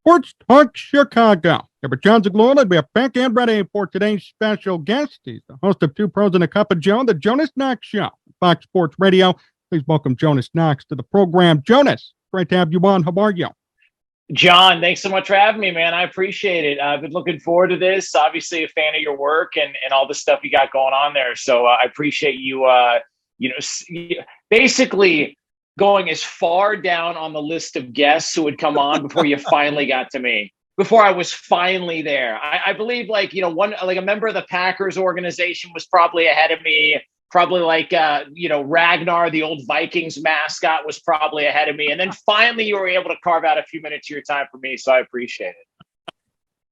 Sports Talk Chicago. Here with Jon Zaghloul, and we are back and ready for today's special guest. He's the host of Two Pros and a Cup of Joe, the Jonas Knox Show, Fox Sports Radio. Please welcome Jonas Knox to the program. Jonas, great to have you on. How are you? Jon, thanks so much for having me, man. I appreciate it. I've been looking forward to this. Obviously, a fan of your work and all the stuff you got going on there. So I appreciate you, basically going as far down on the list of guests who would come on before you finally got to me. Before I was finally there, I believe a member of the Packers organization was probably ahead of me. Probably Ragnar, the old Vikings mascot, was probably ahead of me. And then finally you were able to carve out a few minutes of your time for me. So I appreciate it.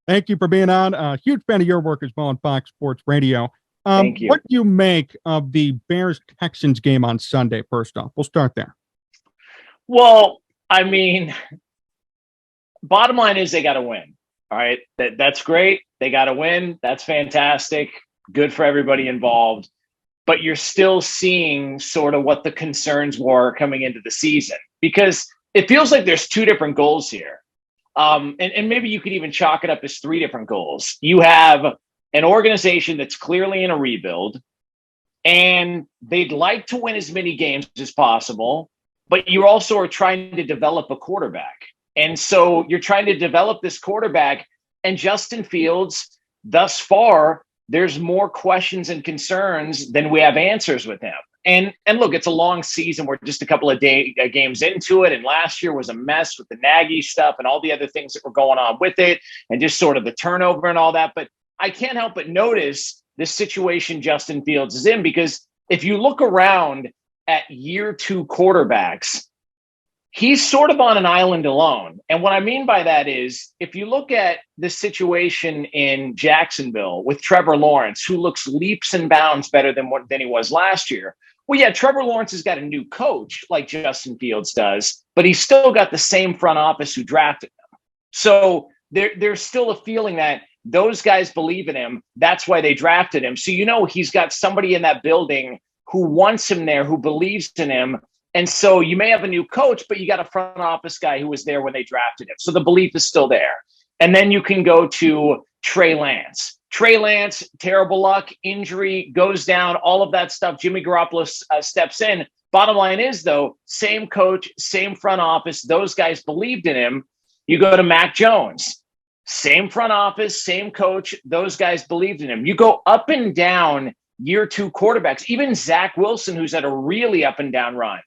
Thank you for being on. A huge fan of your work as well on Fox Sports Radio. Thank you. What do you make of the Bears-Texans game on Sunday, first off? We'll start there. Well, I mean, bottom line is they got to win. All right. That's great. They got to win. That's fantastic. Good for everybody involved. But you're still seeing sort of what the concerns were coming into the season, because it feels like there's two different goals here. And maybe you could even chalk it up as three different goals. You have an organization that's clearly in a rebuild, and they'd like to win as many games as possible, but you also are trying to develop a quarterback. And so you're trying to develop this quarterback, and Justin Fields, thus far, there's more questions and concerns than we have answers with him. And look, it's a long season. We're just a couple of games into it. And last year was a mess with the Nagy stuff and all the other things that were going on with it, and just sort of the turnover and all that. But I can't help but notice the situation Justin Fields is in, because if you look around at year two quarterbacks, he's sort of on an island alone. And what I mean by that is, if you look at the situation in Jacksonville with Trevor Lawrence, who looks leaps and bounds better than he was last year. Well, yeah, Trevor Lawrence has got a new coach like Justin Fields does, but he's still got the same front office who drafted him. So there's still a feeling that those guys believe in him. That's why they drafted him. So, he's got somebody in that building who wants him there, who believes in him. And so you may have a new coach, but you got a front office guy who was there when they drafted him. So the belief is still there. And then you can go to Trey Lance. Trey Lance, terrible luck, injury, goes down, all of that stuff. Jimmy Garoppolo steps in. Bottom line is, though, same coach, same front office. Those guys believed in him. You go to Mac Jones. Same front office, same coach. Those guys believed in him. You go up and down year two quarterbacks. Even Zach Wilson, who's had a really up and down run.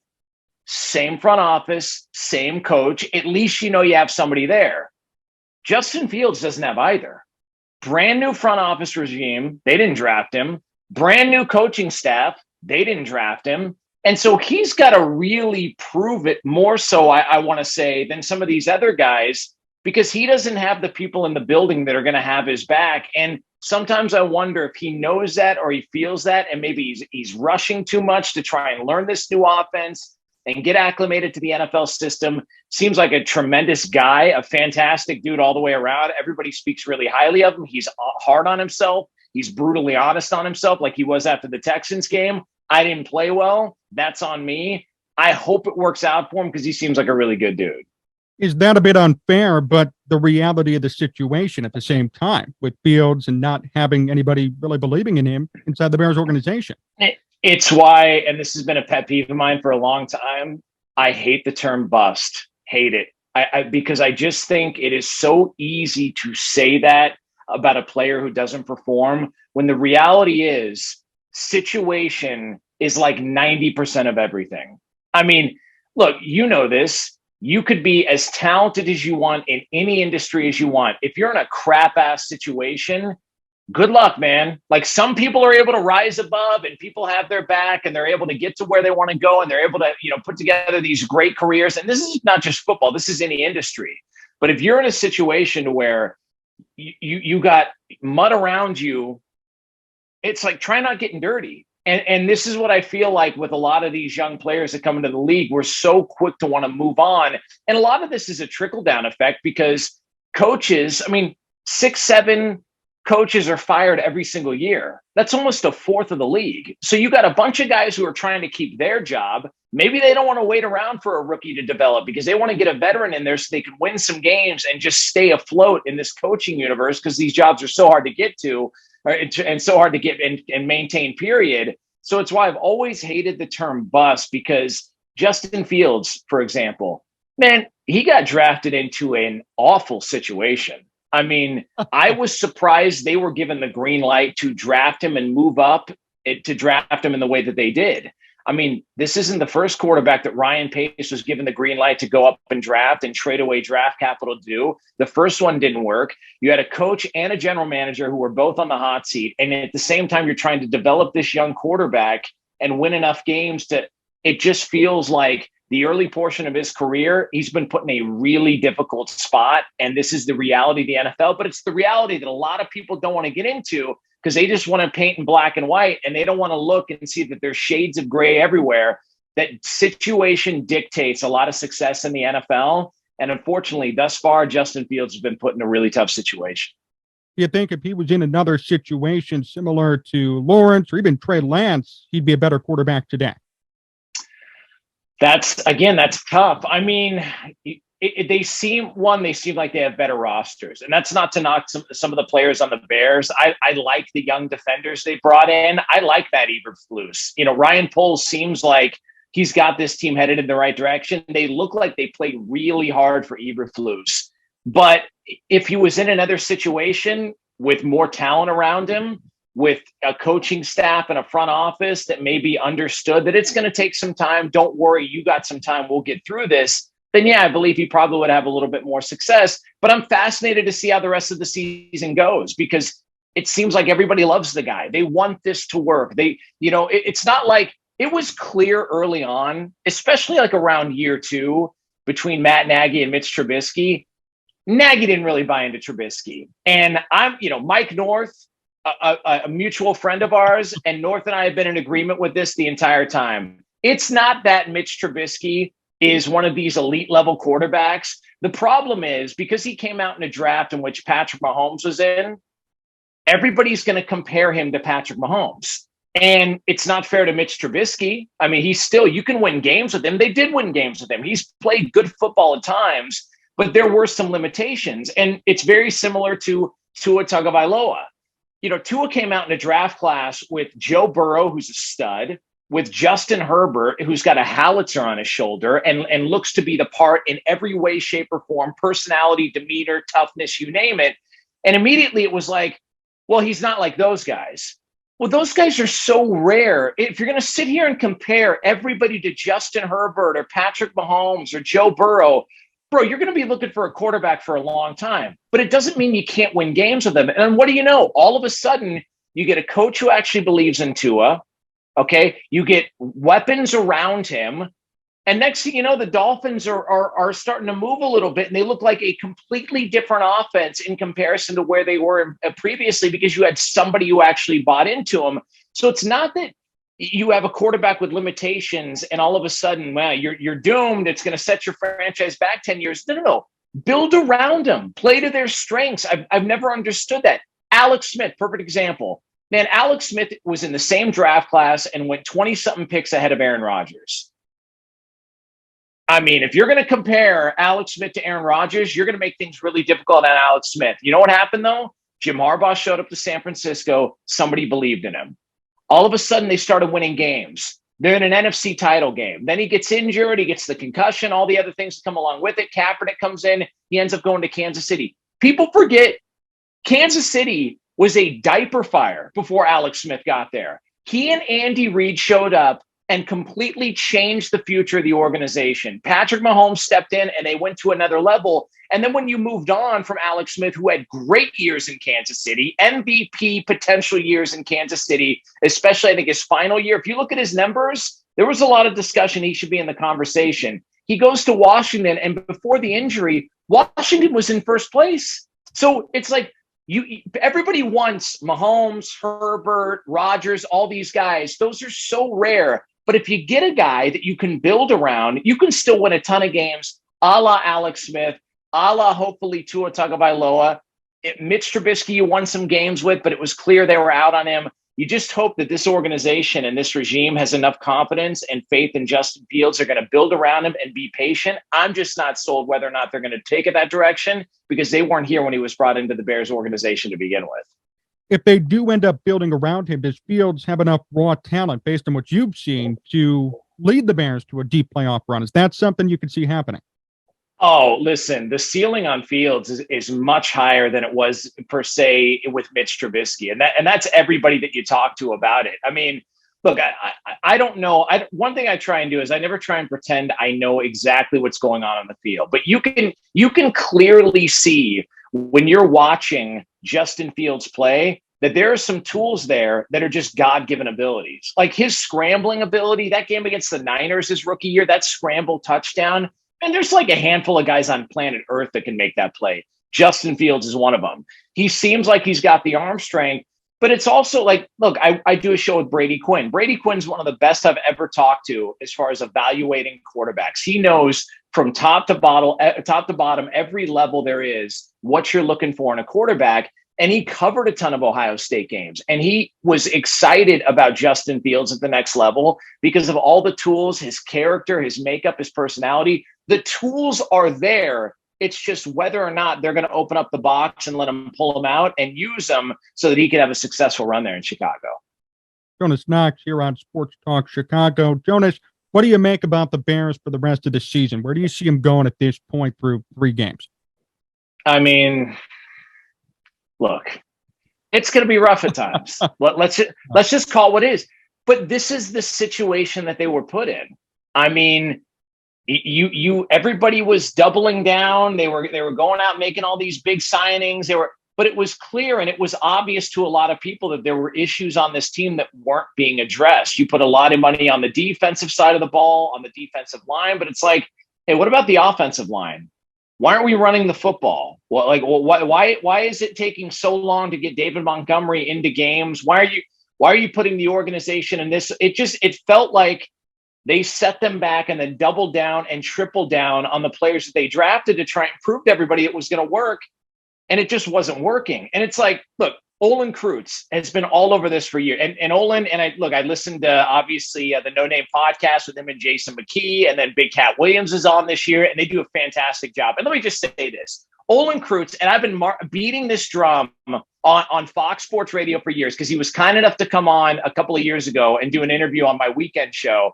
Same front office, same coach. At least you have somebody there. Justin Fields doesn't have either. Brand new front office regime. They didn't draft him. Brand new coaching staff. They didn't draft him. And so he's got to really prove it more so, I want to say, than some of these other guys, because he doesn't have the people in the building that are going to have his back. And sometimes I wonder if he knows that or he feels that, and maybe he's rushing too much to try and learn this new offense and get acclimated to the NFL system. Seems like a tremendous guy, a fantastic dude all the way around. Everybody speaks really highly of him. He's hard on himself. He's brutally honest on himself, like he was after the Texans game. I didn't play well. That's on me. I hope it works out for him, because he seems like a really good dude. Is that a bit unfair, but the reality of the situation at the same time, with Fields and not having anybody really believing in him inside the Bears organization? It's why, and this has been a pet peeve of mine for a long time, I hate the term bust. Hate it. Because I just think it is so easy to say that about a player who doesn't perform, when the reality is situation is like 90% of everything. I mean, look, this. You could be as talented as you want in any industry as you want. If you're in a crap ass situation, good luck, man. Like, some people are able to rise above, and people have their back, and they're able to get to where they want to go, and they're able to, put together these great careers. And this is not just football. This is any industry. But if you're in a situation where you got mud around you, it's like, try not getting dirty. And this is what I feel like with a lot of these young players that come into the league. We're so quick to want to move on. And a lot of this is a trickle-down effect, because coaches, 6, 7 coaches are fired every single year. That's almost a fourth of the league. So you got a bunch of guys who are trying to keep their job. Maybe they don't want to wait around for a rookie to develop because they want to get a veteran in there so they can win some games and just stay afloat in this coaching universe because these jobs are so hard to get to and so hard to get and maintain, period. So it's why I've always hated the term bust, because Justin Fields, for example, man, he got drafted into an awful situation. I mean, I was surprised they were given the green light to draft him and move up to draft him in the way that they did. I mean, this isn't the first quarterback that Ryan Pace was given the green light to go up and draft and trade away draft capital to do. The first one didn't work. You had a coach and a general manager who were both on the hot seat. And at the same time, you're trying to develop this young quarterback and win enough games to, it just feels like the early portion of his career, he's been put in a really difficult spot. And this is the reality of the NFL, but it's the reality that a lot of people don't want to get into because they just want to paint in black and white and they don't want to look and see that there's shades of gray everywhere. That situation dictates a lot of success in the NFL. And unfortunately, thus far, Justin Fields has been put in a really tough situation. You think if he was in another situation similar to Lawrence or even Trey Lance, he'd be a better quarterback today? That's tough. I mean, they seem like they have better rosters, and that's not to knock some of the players on the Bears. I like the young defenders they brought in. I like that Eberflus. You know, Ryan Poles seems like he's got this team headed in the right direction. They look like they played really hard for Eberflus. But if he was in another situation with more talent around him, with a coaching staff and a front office that maybe understood that it's going to take some time, don't worry, you got some time, we'll get through this, then yeah, I believe he probably would have a little bit more success. But I'm fascinated to see how the rest of the season goes because it seems like everybody loves the guy. They want this to work. It's not like it was clear early on, especially like around year 2 between Matt Nagy and Mitch Trubisky. Nagy didn't really buy into Trubisky. And Mike North, a mutual friend of ours, and North and I have been in agreement with this the entire time. It's not that Mitch Trubisky is one of these elite level quarterbacks. The problem is because he came out in a draft in which Patrick Mahomes was in, everybody's going to compare him to Patrick Mahomes. And it's not fair to Mitch Trubisky. I mean, you can win games with him. They did win games with him. He's played good football at times, but there were some limitations. And it's very similar to Tua Tagovailoa. Tua came out in a draft class with Joe Burrow, who's a stud, with Justin Herbert, who's got a howitzer on his shoulder and looks to be the part in every way, shape, or form, personality, demeanor, toughness, you name it. And immediately it was like, well, he's not like those guys. Well, those guys are so rare. If you're going to sit here and compare everybody to Justin Herbert or Patrick Mahomes or Joe Burrow, bro, you're going to be looking for a quarterback for a long time. But it doesn't mean you can't win games with them. And what do you know? All of a sudden, you get a coach who actually believes in Tua. Okay, you get weapons around him. And next thing you know, the Dolphins are starting to move a little bit, and they look like a completely different offense in comparison to where they were previously because you had somebody who actually bought into them. So it's not that you have a quarterback with limitations and all of a sudden, well, you're doomed. It's going to set your franchise back 10 years. No. Build around them. Play to their strengths. I've never understood that. Alex Smith, perfect example. Man, Alex Smith was in the same draft class and went 20-something picks ahead of Aaron Rodgers. I mean, if you're going to compare Alex Smith to Aaron Rodgers, you're going to make things really difficult on Alex Smith. You know what happened, though? Jim Harbaugh showed up to San Francisco. Somebody believed in him. All of a sudden, they started winning games. They're in an NFC title game. Then he gets injured. He gets the concussion, all the other things that come along with it. Kaepernick comes in. He ends up going to Kansas City. People forget Kansas City was a diaper fire before Alex Smith got there. He and Andy Reid showed up and completely changed the future of the organization. Patrick Mahomes stepped in and they went to another level. And then when you moved on from Alex Smith, who had great years in Kansas City, MVP potential years in Kansas City, especially I think his final year, if you look at his numbers, there was a lot of discussion he should be in the conversation. He goes to Washington, and before the injury, Washington was in first place. So it's like, everybody wants Mahomes, Herbert, Rodgers, all these guys. Those are so rare. But if you get a guy that you can build around, you can still win a ton of games, a la Alex Smith, a la hopefully Tua Tagovailoa. Mitch Trubisky, you won some games with, but it was clear they were out on him. You just hope that this organization and this regime has enough confidence and faith in Justin Fields. They're going to build around him and be patient. I'm just not sold whether or not they're going to take it that direction because they weren't here when he was brought into the Bears organization to begin with. If they do end up building around him, does Fields have enough raw talent based on what you've seen to lead the Bears to a deep playoff run? Is that something you can see happening? Oh, listen, the ceiling on Fields is much higher than it was, per se, with Mitch Trubisky. And that's everybody that you talk to about it. I mean, look, I don't know. One thing I try and do is I never try and pretend I know exactly what's going on the field. But you can clearly see when you're watching Justin Fields play that there are some tools there that are just God-given abilities. Like his scrambling ability, that game against the Niners his rookie year, that scramble touchdown. And there's like a handful of guys on planet Earth that can make that play. Justin Fields is one of them. He seems like he's got the arm strength, but it's also like, look, I do a show with Brady Quinn. Brady Quinn's one of the best I've ever talked to as far as evaluating quarterbacks. He knows from top to bottom, every level there is, what you're looking for in a quarterback. And he covered a ton of Ohio State games. And he was excited about Justin Fields at the next level because of all the tools, his character, his makeup, his personality. The tools are there. It's just whether or not they're going to open up the box and let him pull them out and use them so that he can have a successful run there in Chicago. Jonas Knox here on Sports Talk Chicago. Jonas, what do you make about the Bears for the rest of the season? Where do you see them going at this point through 3 games? I mean, look, it's going to be rough at times. Let's just call it what it is. But this is the situation that they were put in. I mean, everybody was doubling down. They were going out making all these big signings. But it was clear and it was obvious to a lot of people that there were issues on this team that weren't being addressed. You put a lot of money on the defensive side of the ball, on the defensive line, but it's like, hey, what about the offensive line? Why aren't we running the football? Why is it taking so long to get David Montgomery into games? Why are you putting the organization in this? It felt like they set them back and then doubled down and tripled down on the players that they drafted to try and prove to everybody it was going to work. And it just wasn't working. And it's like, look, Olin Kreutz has been all over this for years. And Olin, and I listened to obviously the No Name podcast with him and Jason McKee, and then Big Cat Williams is on this year, and they do a fantastic job. And let me just say this. Olin Kreutz, and I've been beating this drum on Fox Sports Radio for years because he was kind enough to come on a couple of years ago and do an interview on my weekend show.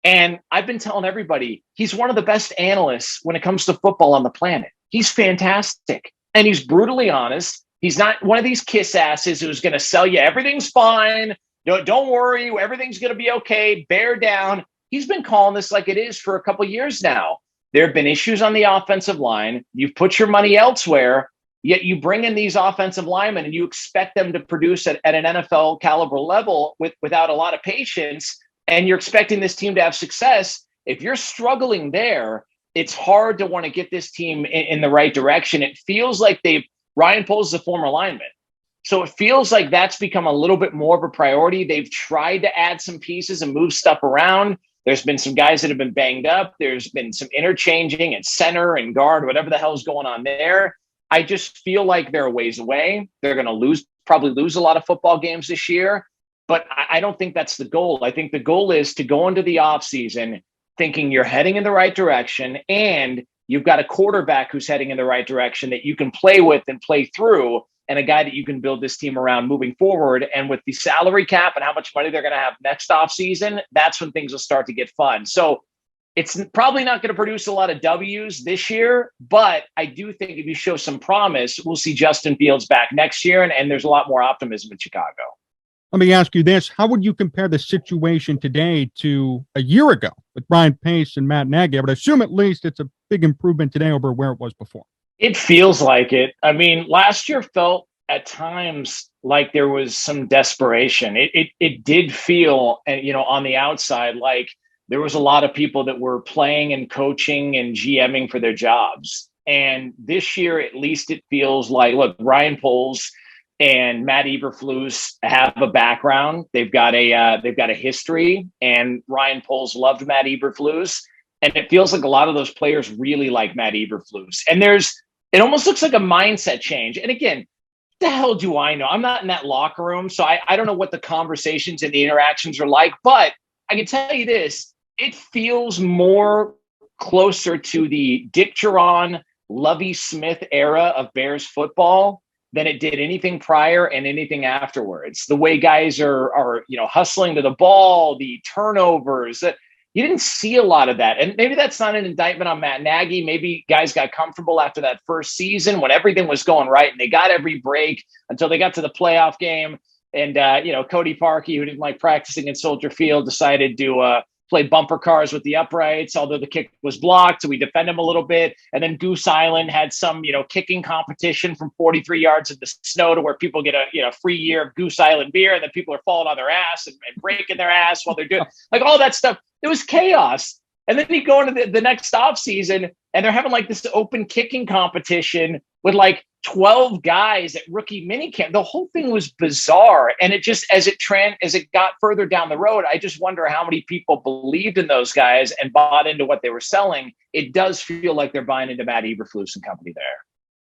And I've been telling everybody, he's one of the best analysts when it comes to football on the planet. He's fantastic. And he's brutally honest. He's not one of these kiss asses who's going to sell you everything's fine. Don't worry. Everything's going to be okay. Bear down. He's been calling this like it is for a couple of years now. There have been issues on the offensive line. You've put your money elsewhere, yet you bring in these offensive linemen and you expect them to produce at an NFL caliber level without a lot of patience. And you're expecting this team to have success. If you're struggling there, it's hard to want to get this team in the right direction. It feels like Ryan Poles is a former lineman. So it feels like that's become a little bit more of a priority. They've tried to add some pieces and move stuff around. There's been some guys that have been banged up. There's been some interchanging at center and guard, whatever the hell's going on there. I just feel like they're a ways away. They're going to probably lose a lot of football games this year. But I don't think that's the goal. I think the goal is to go into the offseason thinking you're heading in the right direction and you've got a quarterback who's heading in the right direction that you can play with and play through, and a guy that you can build this team around moving forward. And with the salary cap and how much money they're going to have next offseason, that's when things will start to get fun. So it's probably not going to produce a lot of W's this year, but I do think if you show some promise, we'll see Justin Fields back next year, and there's a lot more optimism in Chicago. Let me ask you this. How would you compare the situation today to a year ago with Ryan Pace and Matt Nagy? I would assume at least it's a big improvement today over where it was before. It feels like it. I mean, last year felt at times like there was some desperation. It did feel, on the outside, like there was a lot of people that were playing and coaching and GMing for their jobs. And this year, at least it feels like, look, Ryan Poles and Matt Eberflus have a background. They've got a history, and Ryan Poles loved Matt Eberflus. And it feels like a lot of those players really like Matt Eberflus. And it almost looks like a mindset change. And again, The hell do I know? I'm not in that locker room, so I don't know what the conversations and the interactions are like. But I can tell you this: it feels more closer to the Dick Duran, Lovie Smith era of Bears football than it did anything prior and anything afterwards. The way guys are hustling to the ball, the turnovers. You didn't see a lot of that. And maybe that's not an indictment on Matt Nagy. Maybe guys got comfortable after that first season when everything was going right and they got every break until they got to the playoff game. And, Cody Parkey, who didn't like practicing in Soldier Field, decided to play bumper cars with the uprights, although the kick was blocked. So we defend him a little bit. And then Goose Island had some, kicking competition from 43 yards in the snow to where people get a free year of Goose Island beer. And then people are falling on their ass and breaking their ass while they're doing like all that stuff. It was chaos. And then you go into the next off season and they're having like this open kicking competition with like 12 guys at rookie minicamp. The whole thing was bizarre. And it just, as it got further down the road, I just wonder how many people believed in those guys and bought into what they were selling. It does feel like they're buying into Matt Eberflus and company there.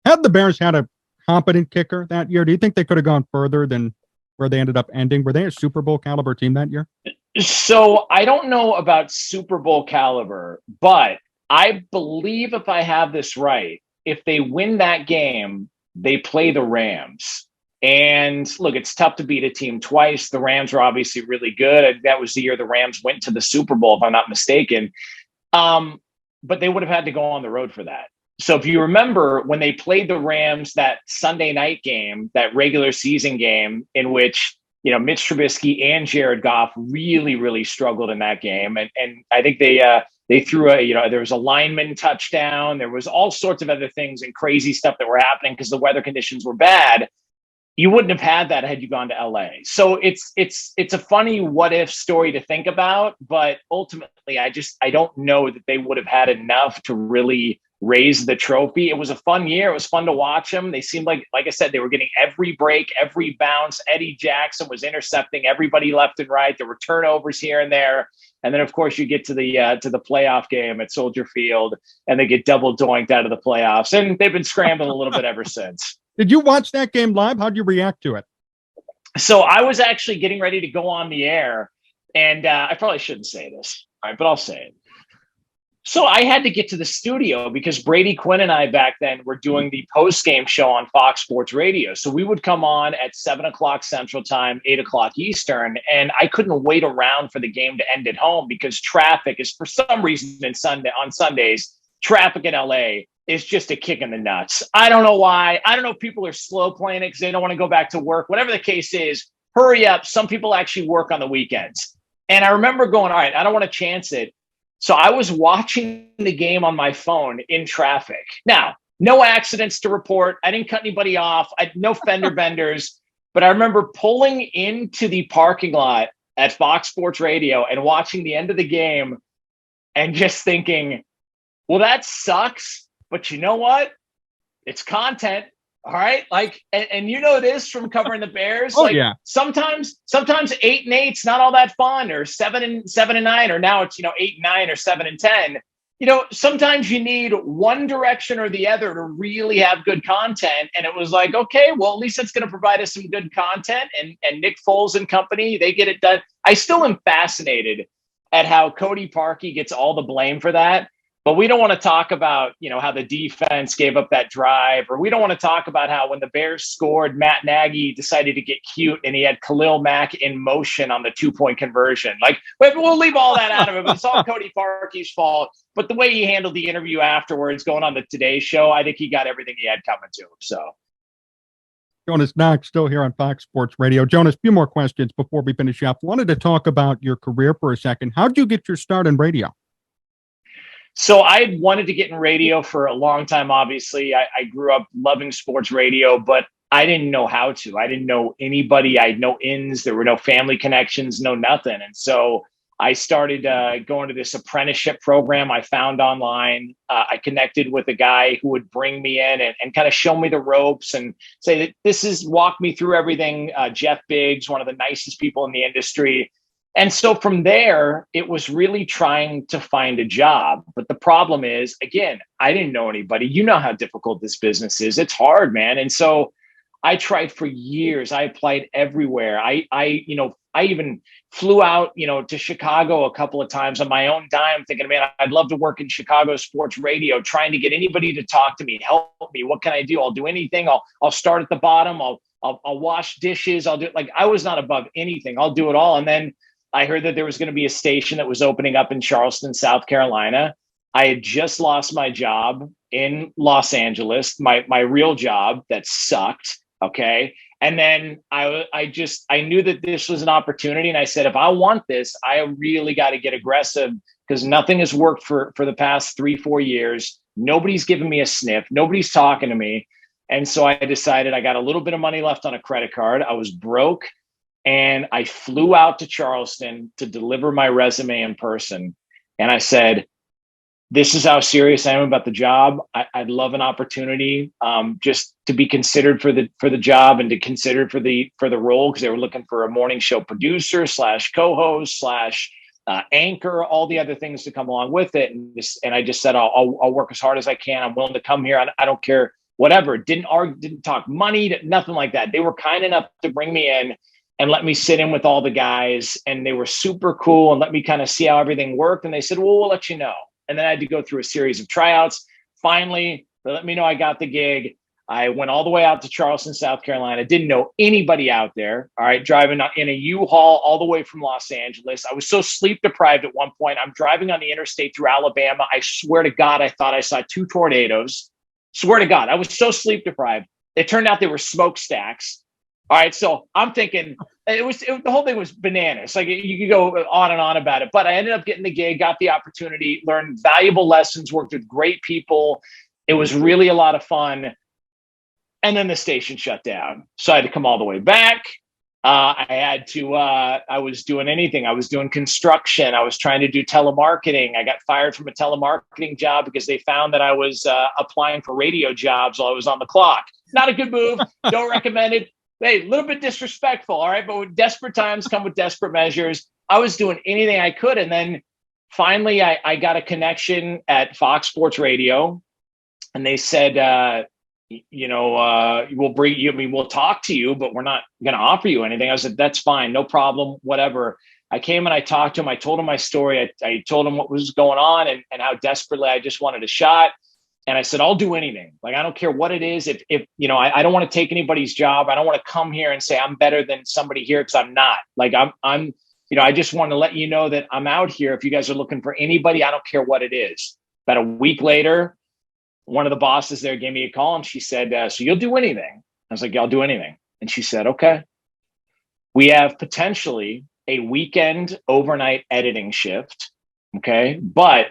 Had the Bears had a competent kicker that year, do you think they could have gone further than where they ended up ending? Were they a Super Bowl caliber team that year? So I don't know about Super Bowl caliber, but I believe if I have this right, if they win that game, they play the Rams. And look, it's tough to beat a team twice. The Rams were obviously really good. That was the year the Rams went to the Super Bowl, if I'm not mistaken. But they would have had to go on the road for that. So if you remember when they played the Rams, that Sunday night game, that regular season game in which, Mitch Trubisky and Jared Goff really, really struggled in that game. And I think they threw there was a lineman touchdown. There was all sorts of other things and crazy stuff that were happening because the weather conditions were bad. You wouldn't have had that had you gone to LA. So it's a funny what if story to think about, but ultimately I don't know that they would have had enough to really raise the trophy. It was a fun year. It was fun to watch them. They seemed like I said, they were getting every break, every bounce. Eddie Jackson was intercepting everybody left and right. There were turnovers here and there. And then, of course, you get to the playoff game at Soldier Field, and they get double doinked out of the playoffs. And they've been scrambling a little bit ever since. Did you watch that game live? How'd you react to it? So I was actually getting ready to go on the air, and I probably shouldn't say this, all right, but I'll say it. So I had to get to the studio because Brady Quinn and I back then were doing the post-game show on Fox Sports Radio. So we would come on at 7 o'clock Central Time, 8 o'clock Eastern, and I couldn't wait around for the game to end at home because traffic is, for some reason, on Sundays, traffic in LA is just a kick in the nuts. I don't know why. I don't know if people are slow playing it because they don't want to go back to work. Whatever the case is, hurry up. Some people actually work on the weekends. And I remember going, all right, I don't want to chance it. So I was watching the game on my phone in traffic. Now, no accidents to report. I didn't cut anybody off. No fender benders. But I remember pulling into the parking lot at Fox Sports Radio and watching the end of the game and just thinking, well, that sucks. But you know what? It's content. All right. And you know this from covering the Bears. Yeah. Sometimes 8-8's not all that fun, or 7-9, or now it's, 8-9 or 7-10. Sometimes you need one direction or the other to really have good content. And it was like, okay, well, at least it's going to provide us some good content. And Nick Foles and company, they get it done. I still am fascinated at how Cody Parkey gets all the blame for that. But we don't want to talk about, how the defense gave up that drive, or we don't want to talk about how when the Bears scored, Matt Nagy decided to get cute and he had Khalil Mack in motion on the 2-point conversion. We'll leave all that out of it. But it's all Cody Parkey's fault. But the way he handled the interview afterwards, going on the Today Show, I think he got everything he had coming to him. So. Jonas Knox, still here on Fox Sports Radio. Jonas, a few more questions before we finish up. Wanted to talk about your career for a second. How'd you get your start in radio? So I had wanted to get in radio for a long time, obviously. I grew up loving sports radio, but I didn't know how to. I didn't know anybody. I had no ins. There were no family connections, no nothing. And so I started going to this apprenticeship program I found online. I connected with a guy who would bring me in and kind of show me the ropes and say that walk me through everything. Jeff Biggs, one of the nicest people in the industry. And so from there, it was really trying to find a job. But the problem is, again, I didn't know anybody. You know how difficult this business is. It's hard, man. And so I tried for years. I applied everywhere. I even flew out, to Chicago a couple of times on my own dime, thinking, man, I'd love to work in Chicago sports radio, trying to get anybody to talk to me, help me. What can I do? I'll do anything. I'll start at the bottom. I'll wash dishes. I'll do it. Like, I was not above anything. I'll do it all. And then I heard that there was going to be a station that was opening up in Charleston, South Carolina. I had just lost my job in Los Angeles, my real job that sucked. Okay. And then I knew that this was an opportunity. And I said, if I want this, I really got to get aggressive, because nothing has worked for the past 3-4 years. Nobody's giving me a sniff. Nobody's talking to me. And so I decided, I got a little bit of money left on a credit card. I was broke, and I flew out to Charleston to deliver my resume in person. And I said, this is how serious I am about the job. I'd love an opportunity just to be considered for the job, and to consider for the role, because they were looking for a morning show producer / co-host / anchor, all the other things to come along with it. And I just said, I'll work as hard as I can. I'm willing to come here. I don't care, whatever. Didn't argue, didn't talk money, nothing like that. They were kind enough to bring me in and let me sit in with all the guys, and they were super cool and let me kind of see how everything worked. And they said, well, we'll let you know. And then I had to go through a series of tryouts. Finally, they let me know I got the gig. I went all the way out to Charleston, South Carolina. Didn't know anybody out there. All right, driving in a U-Haul all the way from Los Angeles. I was so sleep deprived at one point. I'm driving on the interstate through Alabama. I swear to God, I thought I saw 2 tornadoes. Swear to God, I was so sleep deprived. It turned out they were smokestacks. All right, so I'm thinking the whole thing was bananas. Like, you could go on and on about it, but I ended up getting the gig, got the opportunity, learned valuable lessons, worked with great people. It was really a lot of fun. And then the station shut down, so I had to come all the way back. I was doing anything. I was doing construction. I was trying to do telemarketing. I got fired from a telemarketing job because they found that I was applying for radio jobs while I was on the clock. Not a good move. Don't recommend it. Hey, a little bit disrespectful, all right? But with desperate times come with desperate measures. I was doing anything I could. And then finally, I got a connection at Fox Sports Radio. And they said, we'll bring you, we'll talk to you, but we're not going to offer you anything. I said, that's fine, no problem, whatever. I came and I talked to him. I told him my story. I told him what was going on and how desperately I just wanted a shot. And I said, I'll do anything. Like, I don't care what it is. If I don't want to take anybody's job. I don't want to come here and say I'm better than somebody here, because I'm not. Like, I just want to let you know that I'm out here. If you guys are looking for anybody, I don't care what it is. About a week later, one of the bosses there gave me a call, and she said, so you'll do anything? I was like, yeah, I'll do anything. And she said, okay, we have potentially a weekend overnight editing shift. Okay. But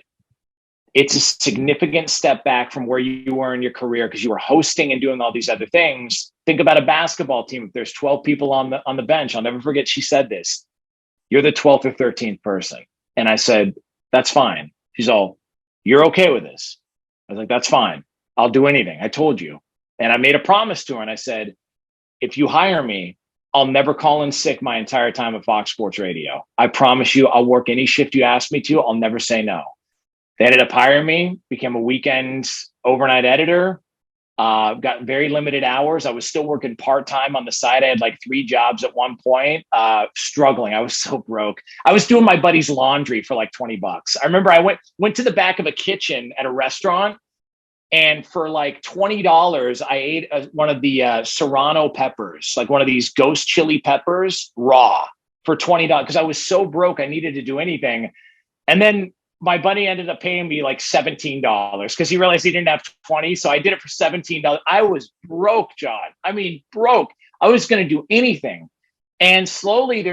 it's a significant step back from where you were in your career, because you were hosting and doing all these other things. Think about a basketball team. If there's 12 people on the bench, I'll never forget she said this, you're the 12th or 13th person. And I said, that's fine. She's all, you're okay with this? I was like, that's fine. I'll do anything. I told you. And I made a promise to her. And I said, if you hire me, I'll never call in sick my entire time at Fox Sports Radio. I promise you, I'll work any shift you ask me to. I'll never say no. They ended up hiring me, became a weekend overnight editor, got very limited hours. I was still working part-time on the side. I had like 3 jobs at one point, struggling. I was so broke. I was doing my buddy's laundry for like $20. I remember I went to the back of a kitchen at a restaurant, and for like $20, I ate one of the serrano peppers, like one of these ghost chili peppers, raw, for $20, because I was so broke. I needed to do anything. And then my buddy ended up paying me like $17 because he realized he didn't have 20. So I did it for $17. I was broke, John. I mean, broke. I was going to do anything. And slowly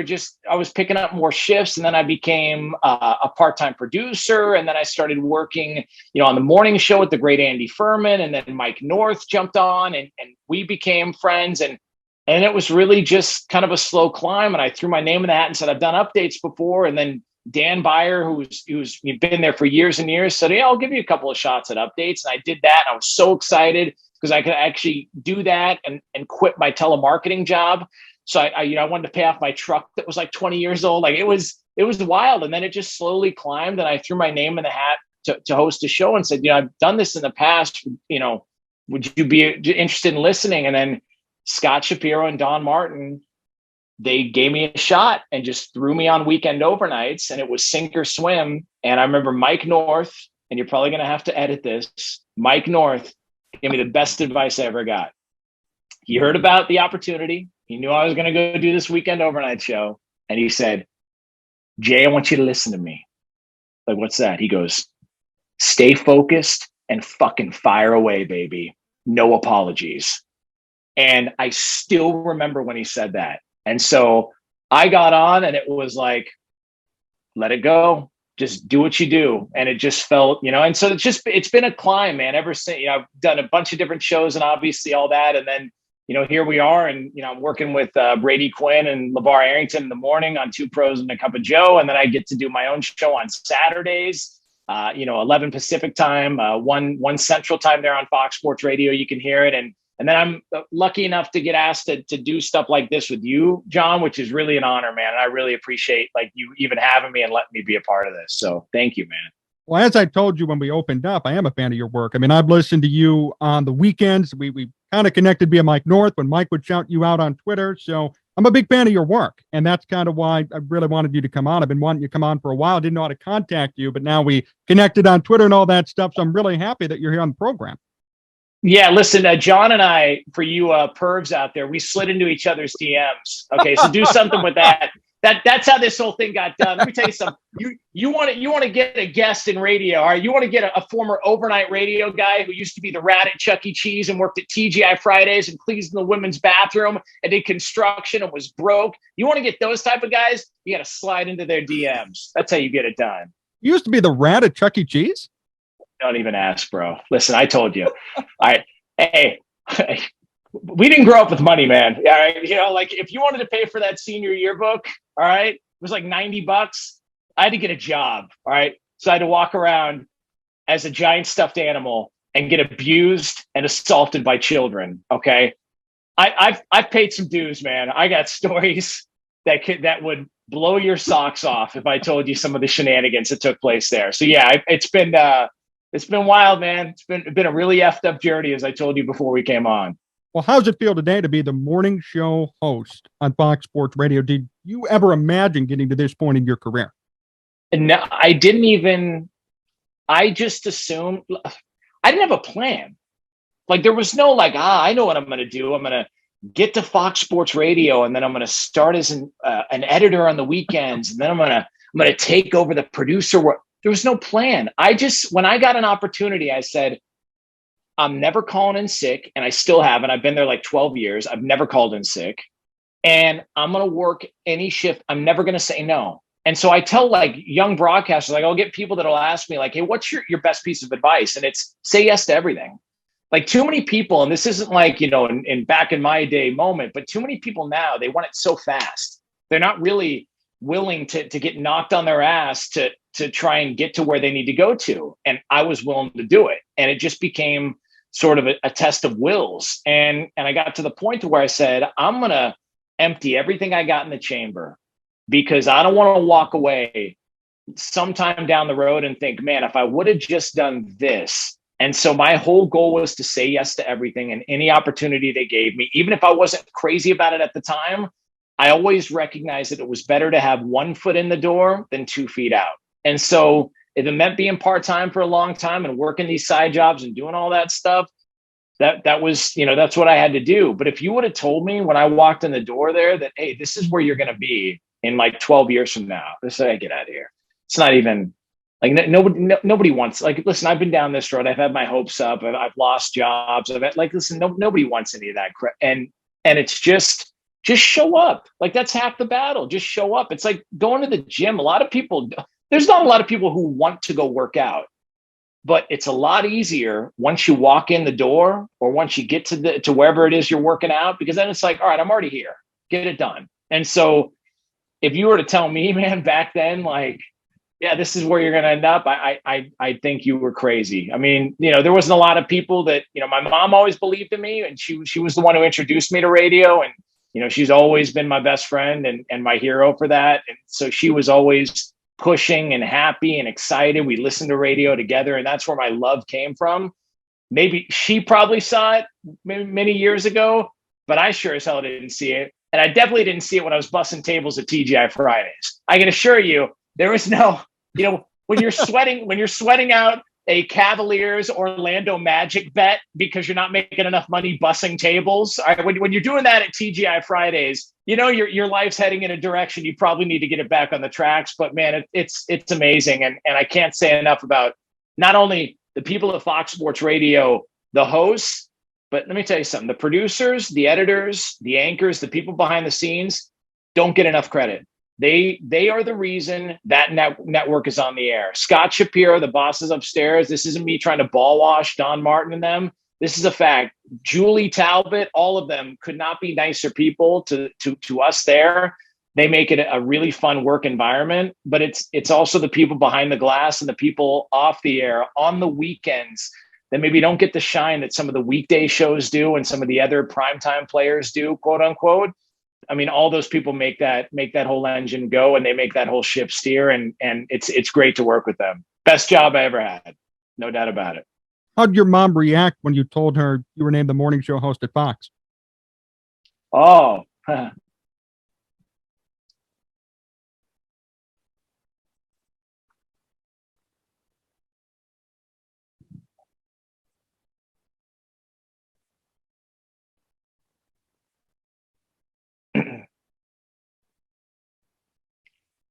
I was picking up more shifts. And then I became a part-time producer. And then I started working, on the morning show with the great Andy Furman. And then Mike North jumped on and we became friends. And it was really just kind of a slow climb. And I threw my name in the hat and said, I've done updates before. And then Dan Beyer, who's been there for years and years, said, yeah, I'll give you a couple of shots at updates. And I did that. I was so excited because I could actually do that and quit my telemarketing job. So I wanted to pay off my truck that was like 20 years old. Like it was wild. And then it just slowly climbed. And I threw my name in the hat to host a show and said, I've done this in the past, would you be interested in listening? And then Scott Shapiro and Don Martin, they gave me a shot and just threw me on weekend overnights, and it was sink or swim. And I remember Mike North, and you're probably going to have to edit this. Mike North gave me the best advice I ever got. He heard about the opportunity. He knew I was going to go do this weekend overnight show. And he said, Jay, I want you to listen to me. Like, what's that? He goes, stay focused and fucking fire away, baby. No apologies. And I still remember when he said that. And so I got on, and it was like, let it go. Just do what you do. And it just felt, and so it's been a climb, man, ever since. I've done a bunch of different shows and obviously all that. And then, here we are. And, I'm working with Brady Quinn and LeVar Arrington in the morning on Two Pros and a Cup of Joe. And then I get to do my own show on Saturdays, 11 Pacific time, 1 Central time there on Fox Sports Radio. You can hear it. And then I'm lucky enough to get asked to do stuff like this with you, John, which is really an honor, man. And I really appreciate you even having me and letting me be a part of this. So thank you, man. Well, as I told you when we opened up, I am a fan of your work. I mean, I've listened to you on the weekends. We kind of connected via Mike North when Mike would shout you out on Twitter. So I'm a big fan of your work. And that's kind of why I really wanted you to come on. I've been wanting you to come on for a while. I didn't know how to contact you, but now we connected on Twitter and all that stuff. So I'm really happy that you're here on the program. Yeah, listen, John and I, for you pervs out there, we slid into each other's DMs. Okay, so do something with that. That's how this whole thing got done. Let me tell you something. You want to get a guest in radio, all right? You want to get a former overnight radio guy who used to be the rat at Chuck E. Cheese and worked at TGI Fridays and cleans in the women's bathroom and did construction and was broke. You want to get those type of guys? You got to slide into their DMs. That's how you get it done. You used to be the rat at Chuck E. Cheese? Don't even ask, bro. Listen, I told you. All right. Hey, we didn't grow up with money, man. All right. If you wanted to pay for that senior yearbook, all right, it was like $90. I had to get a job. All right. So I had to walk around as a giant stuffed animal and get abused and assaulted by children. Okay. I've paid some dues, man. I got stories that would blow your socks off if I told you some of the shenanigans that took place there. So yeah, it's been wild, man. It's been a really effed up journey, as I told you before we came on. Well, how does it feel today to be the morning show host on Fox Sports Radio? Did you ever imagine getting to this point in your career? No, I didn't even. I just assumed. I didn't have a plan. There was no I know what I'm going to do. I'm going to get to Fox Sports Radio, and then I'm going to start as an editor on the weekends, and then I'm going to take over the producer work. There was no plan. When I got an opportunity, I said, I'm never calling in sick. And I still haven't. I've been there 12 years. I've never called in sick. And I'm going to work any shift. I'm never going to say no. And so I tell young broadcasters, I'll get people that'll ask me hey, what's your best piece of advice? And it's say yes to everything. Too many people, and this isn't in back in my day moment, but too many people now, they want it so fast. They're not really willing to get knocked on their ass to try and get to where they need to go to. And I was willing to do it. And it just became sort of a test of wills. And I got to the point to where I said, I'm going to empty everything I got in the chamber, because I don't want to walk away sometime down the road and think, man, if I would have just done this. And so my whole goal was to say yes to everything and any opportunity they gave me, even if I wasn't crazy about it at the time. I always recognized that it was better to have 1 foot in the door than 2 feet out. And so if it meant being part-time for a long time and working these side jobs and doing all that stuff, that was, that's what I had to do. But if you would have told me when I walked in the door there that, hey, this is where you're going to be in 12 years from now, I said, get out of here. It's not even nobody wants, listen, I've been down this road. I've had my hopes up. I've lost jobs. I've had, listen, nobody wants any of that crap. And it's just show up. That's half the battle. Just show up. It's like going to the gym. There's not a lot of people who want to go work out, but it's a lot easier once you walk in the door or once you get to wherever it is you're working out, because then it's all right, I'm already here, get it done. And so if you were to tell me, man, back then, yeah, this is where you're going to end up, I think you were crazy. I mean, there wasn't a lot of people that, my mom always believed in me, and she was the one who introduced me to radio. And, she's always been my best friend and my hero for that. And so she was always pushing and happy and excited. We listened to radio together, and that's where my love came from. Maybe she probably saw it many years ago, but I sure as hell didn't see it. And I definitely didn't see it when I was bussing tables at TGI Fridays. I can assure you, there was no, when you're sweating out a Cavaliers Orlando Magic bet because you're not making enough money bussing tables. All right, when you're doing that at TGI Fridays, your life's heading in a direction you probably need to get it back on the tracks. But man, it's amazing, and I can't say enough about not only the people at Fox Sports Radio, the hosts, but let me tell you something: the producers, the editors, the anchors, the people behind the scenes don't get enough credit. They are the reason that network is on the air. Scott Shapiro, the bosses upstairs. This isn't me trying to ball wash Don Martin and them. This is a fact. Julie Talbot, all of them could not be nicer people to us there. They make it a really fun work environment, but it's also the people behind the glass and the people off the air on the weekends that maybe don't get the shine that some of the weekday shows do and some of the other primetime players do, quote unquote. I mean, all those people make that whole engine go, and they make that whole ship steer, and it's great to work with them. Best job I ever had, no doubt about it. How'd your mom react when you told her you were named the morning show host at Fox? Oh,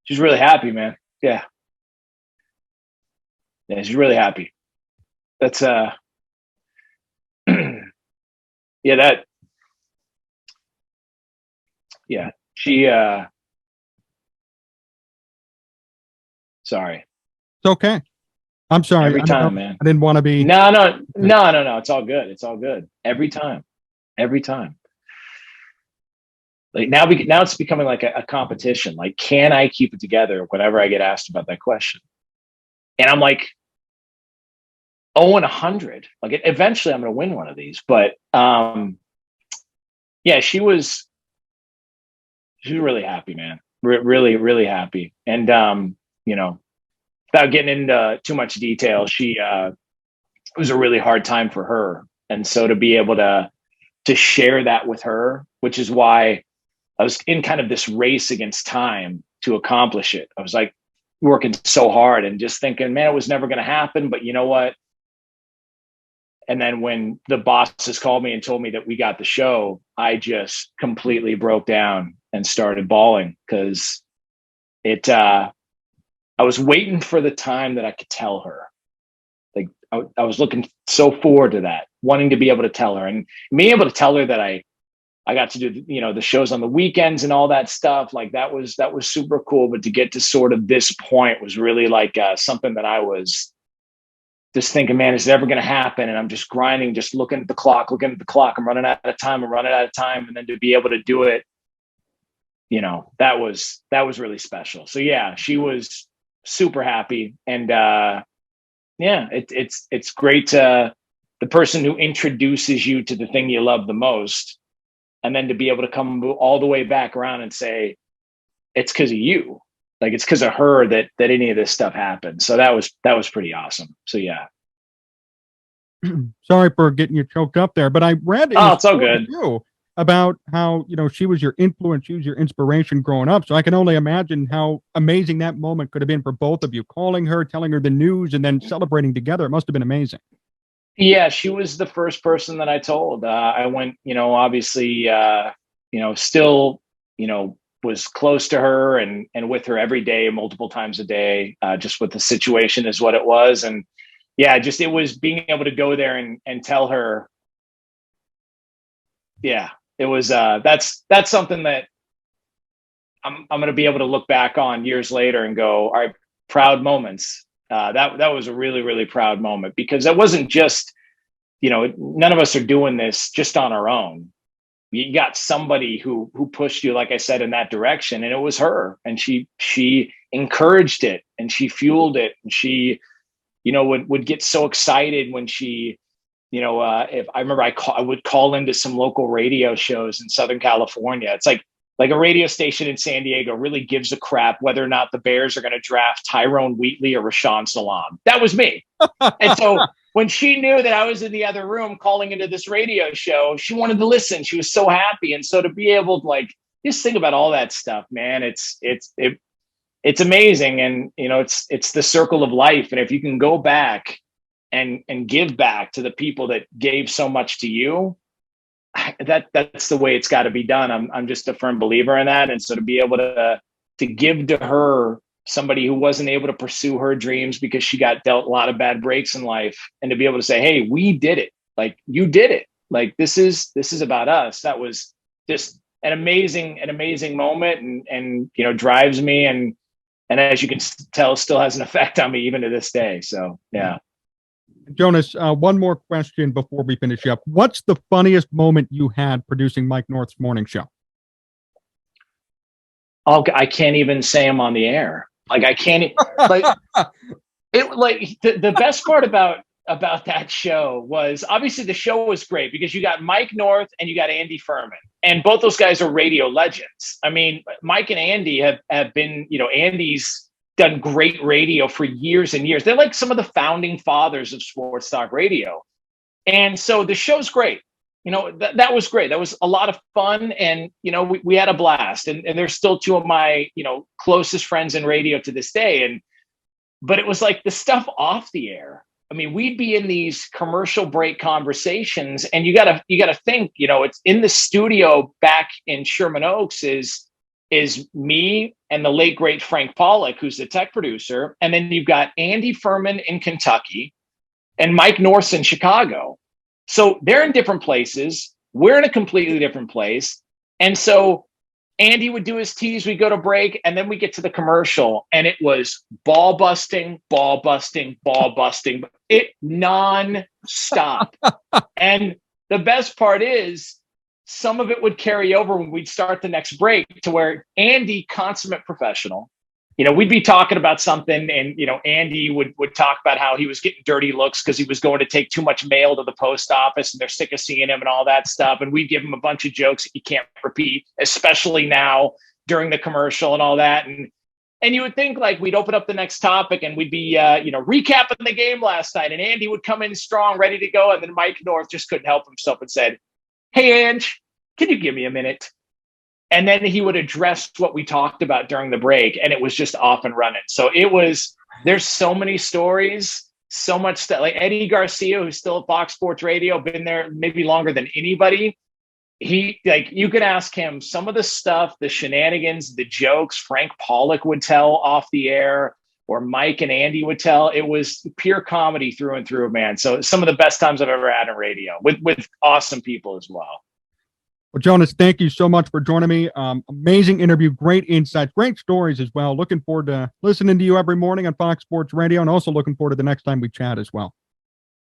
she's really happy, man. Yeah, she's really happy. That's she sorry. It's okay. I'm sorry. Every time, man. I didn't want to be. No. It's all good. It's all good. Every time. Like now it's becoming like a competition. Like, can I keep it together whenever I get asked about that question? And I'm like, 0-100. Like, eventually I'm going to win one of these. But she was really happy, man. Really, really happy. And without getting into too much detail, it was a really hard time for her. And so to be able to share that with her, which is why I was in kind of this race against time to accomplish it. I was like working so hard and just thinking, man, it was never going to happen. But you know what? And then when the bosses called me and told me that we got the show, I just completely broke down and started bawling because I was waiting for the time that I could tell her. Like I was looking so forward to that, wanting to be able to tell her and being able to tell her that I got to do, the shows on the weekends and all that stuff. Like that was super cool. But to get to sort of this point was really like something that I was just thinking, man, is it ever going to happen? And I'm just grinding, just looking at the clock. I'm running out of time. And then to be able to do it, that was really special. So yeah, she was super happy. And it's great to the person who introduces you to the thing you love the most. And then to be able to come all the way back around and say, it's because of you. Like it's because of her that any of this stuff happened. So that was pretty awesome. So yeah. Sorry for getting you choked up there, but I read it's all good about how, she was your influence, she was your inspiration growing up. So I can only imagine how amazing that moment could have been for both of you, calling her, telling her the news, and then celebrating together. It must have been amazing. Yeah, she was the first person that I told. I went, obviously, still, was close to her and with her every day, multiple times a day, just with the situation is what it was. And yeah, it was being able to go there and tell her. Yeah, it was, that's something that I'm going to be able to look back on years later and go, all right, proud moments. That was a really, really proud moment because it wasn't just, none of us are doing this just on our own. You got somebody who pushed you, like I said, in that direction, and it was her. And she encouraged it and she fueled it. And she, would get so excited when she, if I remember, I would call into some local radio shows in Southern California. It's like a radio station in San Diego really gives a crap whether or not the Bears are going to draft Tyrone Wheatley or Rashawn Salam. That was me. And so when she knew that I was in the other room calling into this radio show, she wanted to listen. She was so happy. And so to be able to like, just think about all that stuff, man, it's amazing. And, you know, it's the circle of life. And if you can go back and give back to the people that gave so much to you, that's the way it's got to be done. I'm just a firm believer in that. And so to be able to give to her, somebody who wasn't able to pursue her dreams because she got dealt a lot of bad breaks in life, and to be able to say, hey, we did it. Like, you did it. Like, this is about us. That was just an amazing moment, and, you know, drives me. And as you can tell, still has an effect on me even to this day. So, yeah. Jonas, one more question before we finish up. What's the funniest moment you had producing Mike North's morning show? Oh, I can't even say them on the air. Like, I can't, like, the best part about that show was, obviously the show was great because you got Mike North and you got Andy Furman, and both those guys are radio legends. I mean, Mike and Andy have been, you know, Andy's done great radio for years and years. They're like some of the founding fathers of sports talk radio. And so the show's great. You know, that was great. That was a lot of fun. And, you know, we had a blast, and they're still two of my, you know, closest friends in radio to this day. But it was like the stuff off the air. I mean, we'd be in these commercial break conversations, and you gotta think, you know, it's in the studio back in Sherman Oaks is me and the late great Frank Pollock, who's the tech producer. And then you've got Andy Furman in Kentucky and Mike North in Chicago. So they're in different places. We're in a completely different place. And so Andy would do his tease, we go to break, and then we get to the commercial, and it was ball busting, it non-stop. And the best part is, some of it would carry over when we'd start the next break, to where Andy, consummate professional, you know, we'd be talking about something, and, you know, Andy would talk about how he was getting dirty looks because he was going to take too much mail to the post office and they're sick of seeing him and all that stuff. And we'd give him a bunch of jokes that you can't repeat, especially now during the commercial and all that. And you would think, like, we'd open up the next topic and we'd be, you know, recapping the game last night, and Andy would come in strong, ready to go. And then Mike North just couldn't help himself and said, "Hey, Ange, can you give me a minute?" And then he would address what we talked about during the break, and it was just off and running. So there's so many stories, so much stuff. Like Eddie Garcia, who's still at Fox Sports Radio, been there maybe longer than anybody. You could ask him some of the stuff, the shenanigans, the jokes Frank Pollock would tell off the air, or Mike and Andy would tell. It was pure comedy through and through, man. So some of the best times I've ever had in radio, with awesome people as well. Well, Jonas, thank you so much for joining me. Amazing interview, great insights, great stories as well. Looking forward to listening to you every morning on Fox Sports Radio, and also looking forward to the next time we chat as well.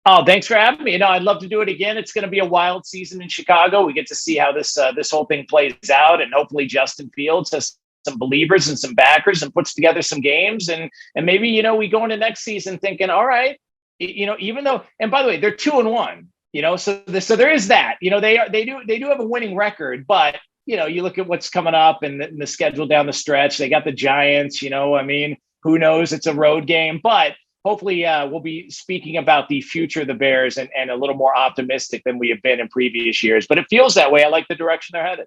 Oh, thanks for having me. You know, I'd love to do it again. It's going to be a wild season in Chicago. We get to see how this whole thing plays out, and hopefully Justin Fields has some believers and some backers and puts together some games, and maybe, you know, we go into next season thinking, all right, you know, even though, and by the way, they're 2-1. You know, so there is that. You know, they do have a winning record, but, you know, you look at what's coming up and the schedule down the stretch. They got the Giants. You know, I mean, who knows? It's a road game, but hopefully we'll be speaking about the future of the Bears and a little more optimistic than we have been in previous years. But it feels that way. I like the direction they're headed.